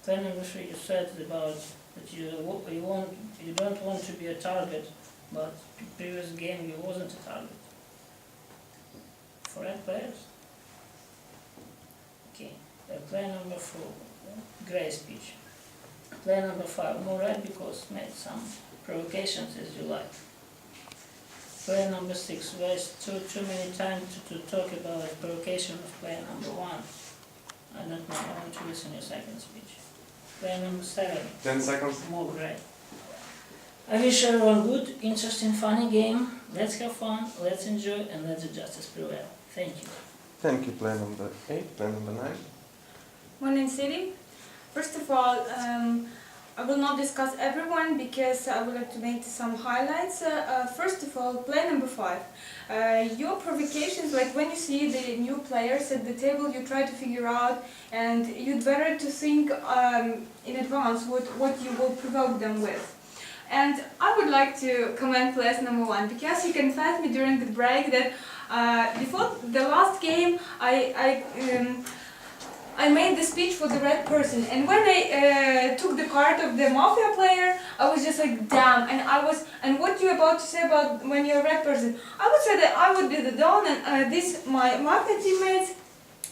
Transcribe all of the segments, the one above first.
Player number 3, you said about that you don't want to be a target, but previous game you wasn't a target. For red players? Okay. Player number 4, grey speech. Player number 5, no red because made some provocations as you like. Player number 6, wasted too many time to talk about provocation of player number 1. I don't know, I want to listen to your second speech. Player number 7. 10 seconds. More grey. I wish everyone good, interesting, funny game. Let's have fun, let's enjoy, and let the justice prevail. Thank you. Thank you, player number 8, player number 9. Morning City. First of all, I will not discuss everyone because I would like to make some highlights. First of all, player number 5. Your provocations, like when you see the new players at the table, you try to figure out, and you'd better to think in advance what you will provoke them with. And I would like to commend player number 1 because he confessed me during the break that before the last game I made the speech for the red person, and when I took the card of the Mafia player, I was just like, damn, and what you about to say about when you're a red person? I would say that I would be the Don, and my Mafia teammates,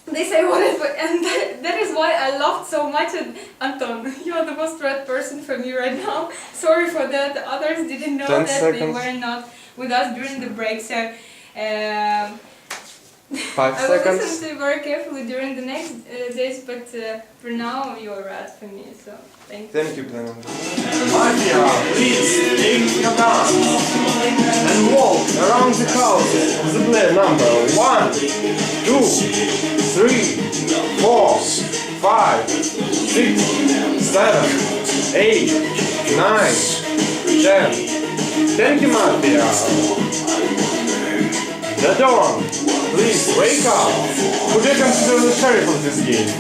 they say what it, and that is why I laughed so much at Anton. You are the most red person for me right now. Sorry for that, the others didn't know that seconds. They were not with us during the break, so 5 I will seconds. listen to you very carefully during the next days, but for now you're red for me, so thank you. Thank you, player number 9. Mafia, please take your guns and walk around the house of the player number 1, 2, 3, 4, 5, 6, 7, 8, 9, 10. Thank you, Mafia. The Dawn, please wake up. Would you consider the sheriff of this game?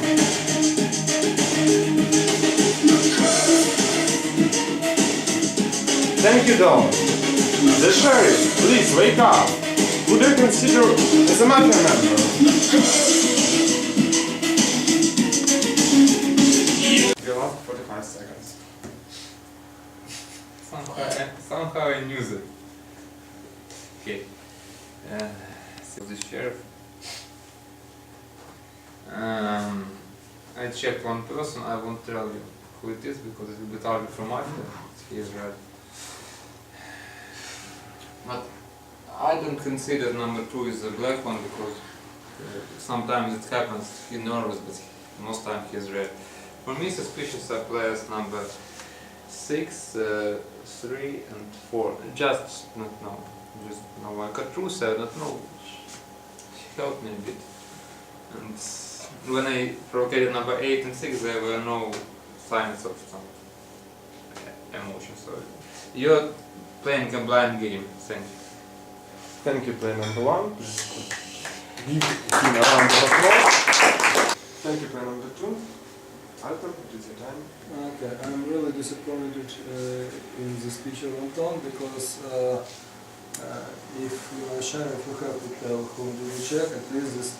Thank you, Dawn. The sheriff, please wake up. Would you consider as a Mafia member? Your last 45 seconds. Somehow I knew that. Okay. So the sheriff. I checked one person. I won't tell you who it is because it will be target from Mafia. He is red. But I don't consider number 2 is the black one because sometimes it happens. He's nervous, but most time he is red. For me, suspicious are players number 6, 3, and 4. Just not know. Just know. I got through, so I don't know. She helped me a bit. And when I provocated number 8 and 6, there were no signs of some emotion. So you're playing a blind game. Thank you. Thank you, player number 1. Give him a round of applause. Thank you, player number 2. Alter, it is your time. Okay, I'm really disappointed in the speech of Anton because if you are a sheriff, you have to tell whom do you check. At least this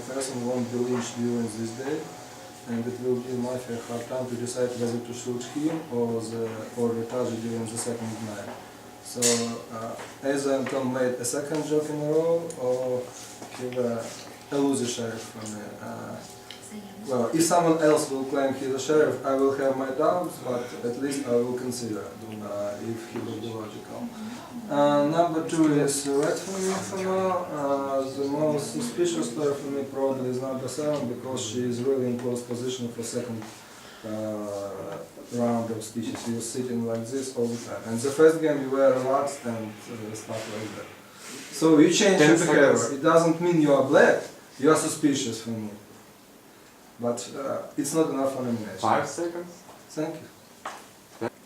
person won't be lynched during this day, and it will give Mafia a hard time to decide whether to shoot him or the target during the second night. So either Anton made a second job in a row, or he will lose a sheriff for me. Well, if someone else will claim he's a sheriff, I will have my doubts, but at least I will consider if he will be logical. Number 2 is red for me for now. The most suspicious player for me probably is number 7 because she is really in close position for second round of speeches. She was sitting like this all the time. And the first game you were relaxed and stuff like that. So you change your behavior. It doesn't mean you are black, you are suspicious for me. But it's not enough for elimination. 5 seconds. Thank you.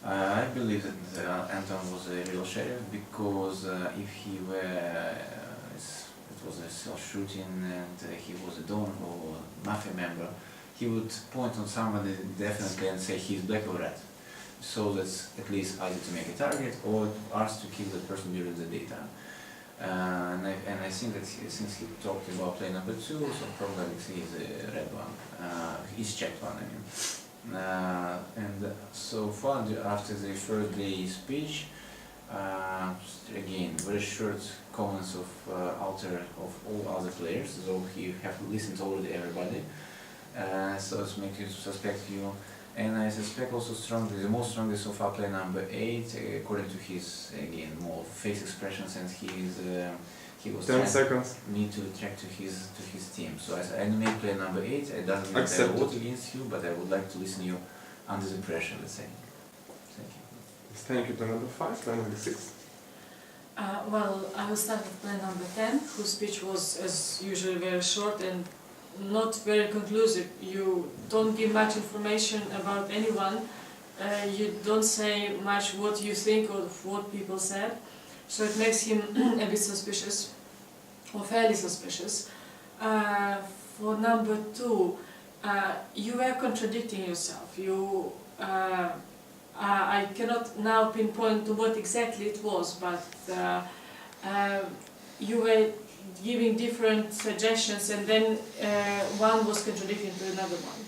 I believe that Anton was a real sheriff because if he were, it was a self-shooting and he was a Don or Mafia member, he would point on somebody definitely and say he's black or red. So that's at least either to make a target or ask to kill that person during the daytime. And I think that since he talked about play number 2, so probably he's a red one. He's checked one, I mean. And so far, after the first day speech, again, very short comments of of all other players, so he have listened already everybody. So it makes you suspect you. And I suspect also strongly, the most strongly so far player number 8, according to his, again, more face expressions, and he was 10 trying seconds. me to track to his team. So as I animate player number 8, it doesn't mean that I Accepted. vote against you, but I would like to listen to you under the pressure, let's say. Thank you. Thank you, player number 5, player number 6. Well, I will start with player number 10, whose speech was, as usual, very short and not very conclusive. You don't give much information about anyone. You don't say much what you think of what people said. So it makes him a bit suspicious, or fairly suspicious. For number 2, you were contradicting yourself. I cannot now pinpoint to what exactly it was, but you were giving different suggestions, and then one was contradicting to another one.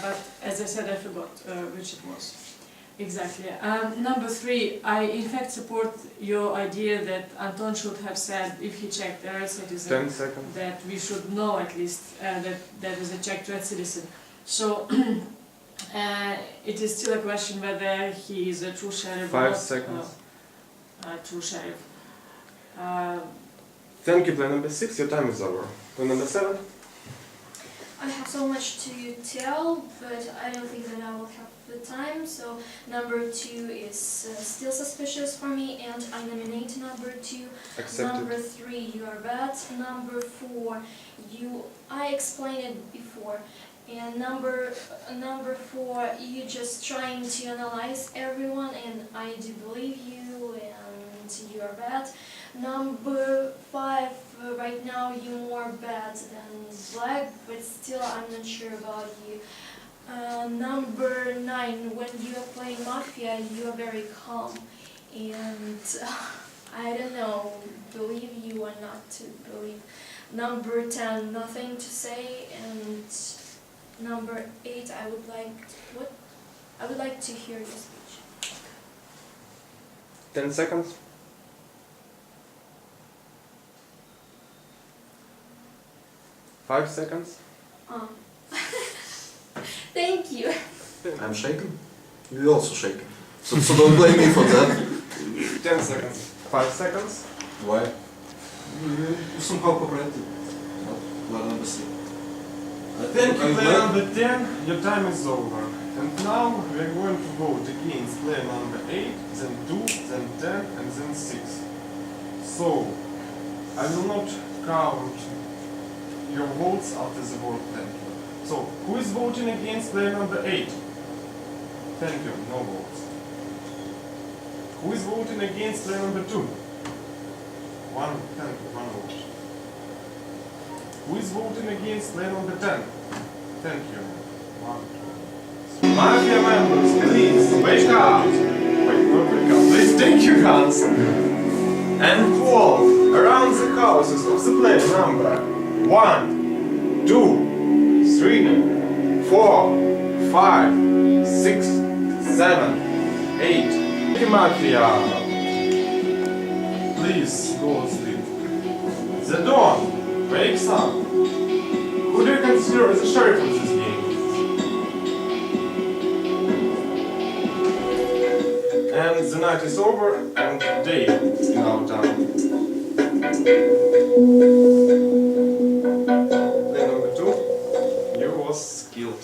But as I said, I forgot which it was exactly. Number 3, I in fact support your idea that Anton should have said, if he checked a citizen, 10 seconds. that we should know at least that that is a checked red citizen. So it is still a question whether he is a true sheriff or 5 not. seconds. True sheriff. Thank you, player number 6, your time is over. Player number 7. I have so much to tell, but I don't think that I will have the time. So number 2 is still suspicious for me, and I nominate number 2. Accepted. Number 3, you are bad. Number 4, I explained it before. And number 4, you just trying to analyze everyone, and I do believe you, and you are bad. Number 5, right now you're more bad than black, but still I'm not sure about you. Number 9, when you are playing Mafia, you are very calm, and I don't know, believe you or not to believe. Number 10, nothing to say, and number 8, I would like to hear your speech. 10 seconds. 5 seconds. Thank you. I'm shaken. You also shaken. So don't blame me for that. 10 seconds. 5 seconds. Why? You somehow cooperated. Well, number 3. Thank you, player number 10, your time is over. And now we are going to vote against player number 8, then 2, then 10, and then 6. So, I will not count your votes after the vote. Thank you. So, who is voting against player number 8? Thank you, no votes. Who is voting against player number 2? 1, thank you, 1 vote. Who is voting against player number 10? Thank you. 1, 2, 3. Mafia members, please, wake up! Wait, not wake up, please take your hands and walk around the houses of the player number 1, 2, 3, 4, 5, 6, 7, 8. Mafia! Please go to sleep. The dawn wakes up. Who do you consider as the sheriff of this game? And the night is over and day is now done. Player number 2, you was killed.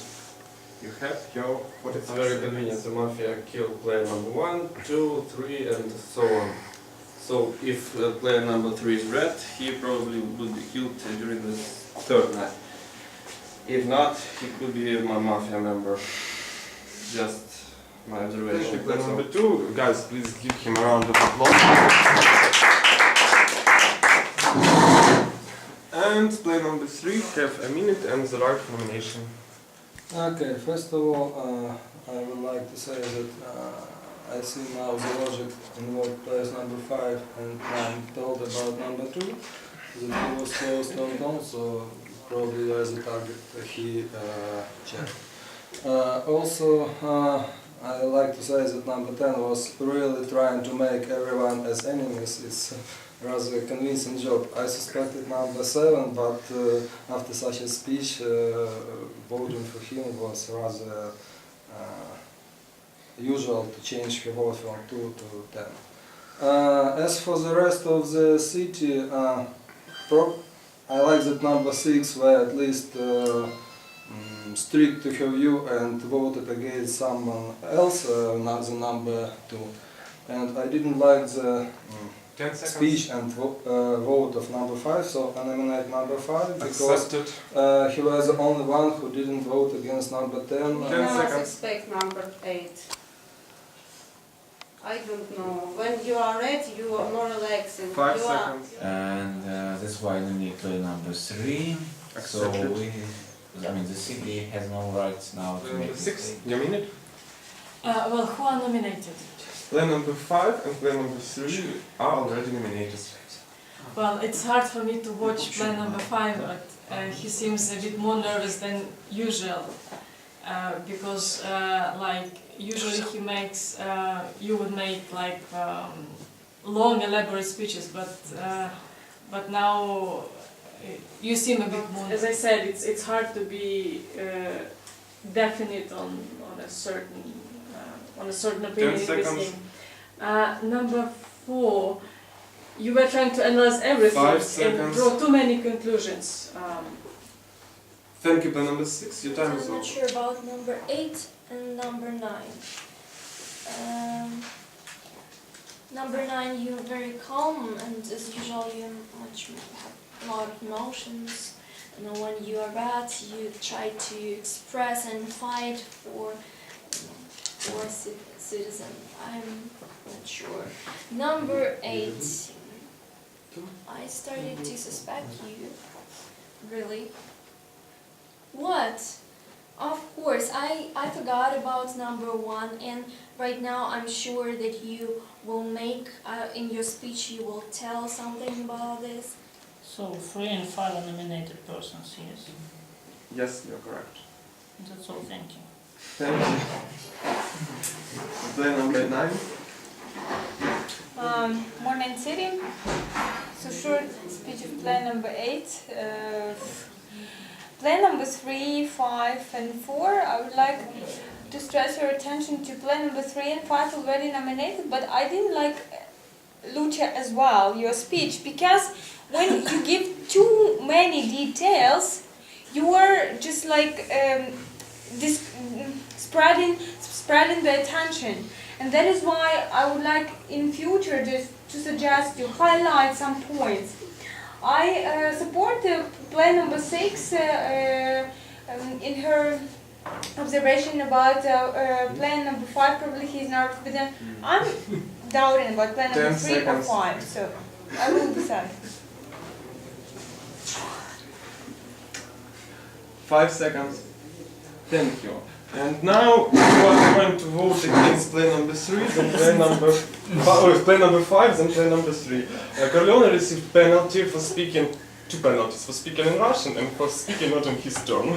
You have your 45 It's very seconds. convenient. The Mafia killed player number 1, 2, 3, and so on. So if player number 3 is red, he probably would be killed during the 3rd night. If not, he could be a Mafia member. Just my Thank you, observation. player That's all. number 2. Guys, please give him a round of applause. And player number 3 have a minute and the right for nomination. Okay, first of all, I would like to say that I see now the logic in what players number 5 and 9 told about number 2, that he was close to Anton, so probably as a target he checked. Also, I like to say that number 10 was really trying to make everyone as enemies. It's rather a convincing job. I suspected number 7, but after such a speech, voting for him was rather usual to change your vote from 2 to 10. As for the rest of the city, I like that number 6 were at least strict to her view and voted against someone else, not the number 2. And I didn't like the 10 seconds. speech and vote of number 5, so I nominate number 5 because Accepted. he was the only one who didn't vote against number 10. 10 I seconds. expect number 8. I don't know. When you are red, you are more relaxing. 5 you are seconds. And that's why we need player number 3. So Accepted. the city has no rights now to make 6, you mean it? Well, who are nominated? Plan number 5 and plan number 3 are already nominated. Well, it's hard for me to watch plan number 5, but he seems a bit more nervous than usual. Because like usually he makes, you would make like long elaborate speeches, but now you seem a bit more. As I said, it's hard to be definite on a certain opinion 10 in this seconds. game. Number 4, you were trying to analyze everything 5 and seconds. draw too many conclusions. Thank you, plan number 6. Your time is I'm not over. sure about number 8 and number 9. Number 9, you're very calm, and as usual, you have a lot of emotions. And when you are bad, you try to express and fight for citizen. I'm not sure. Number 8, I started to suspect you. Really? What? Of course, I forgot about number 1, and right now I'm sure that you will make, in your speech you will tell something about this. So 3 and 5 are nominated persons, yes. Yes, you're correct. That's all, thank you. Thank you. Plan number 9. Morning City. So short speech of plan number 8. Plan number 3, 5 and 4. I would like to stress your attention to plan number 3 and 5 already nominated, but I didn't like Lucia as well, your speech, because when you give too many details, you are just like spreading the attention, and that is why I would like in future just to suggest you highlight some points. I support plan number 6 in her observation about plan number 5. Probably he's nervous, but then I'm doubting about plan number 10 3 or seconds. 5, so I will decide. 5 seconds. Thank you. And now you are going to vote against plan number 3, then plan number 5, plan number 5, then plan number 3. Corleone received penalty for speaking, 2 penalties, for speaking in Russian and for speaking not in his turn.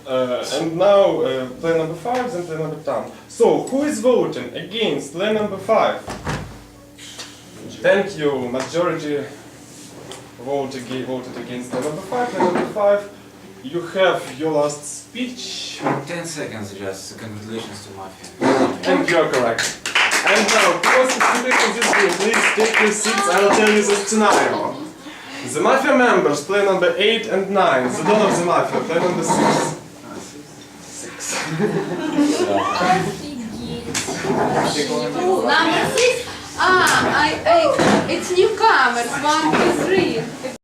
And now plan number 5, then plan number 10. So who is voting against plan number 5? Thank you. Majority voted against plan number 5. Plan number 5. You have your last speech. 10 seconds just. Congratulations to Mafia. And you are correct. And now, because it's today for this game, please take your seats. I will tell you the scenario. The Mafia members play number 8 and 9. The Dawn of the Mafia play number 6. 6. number 6. It's newcomers. 1, 2, 3.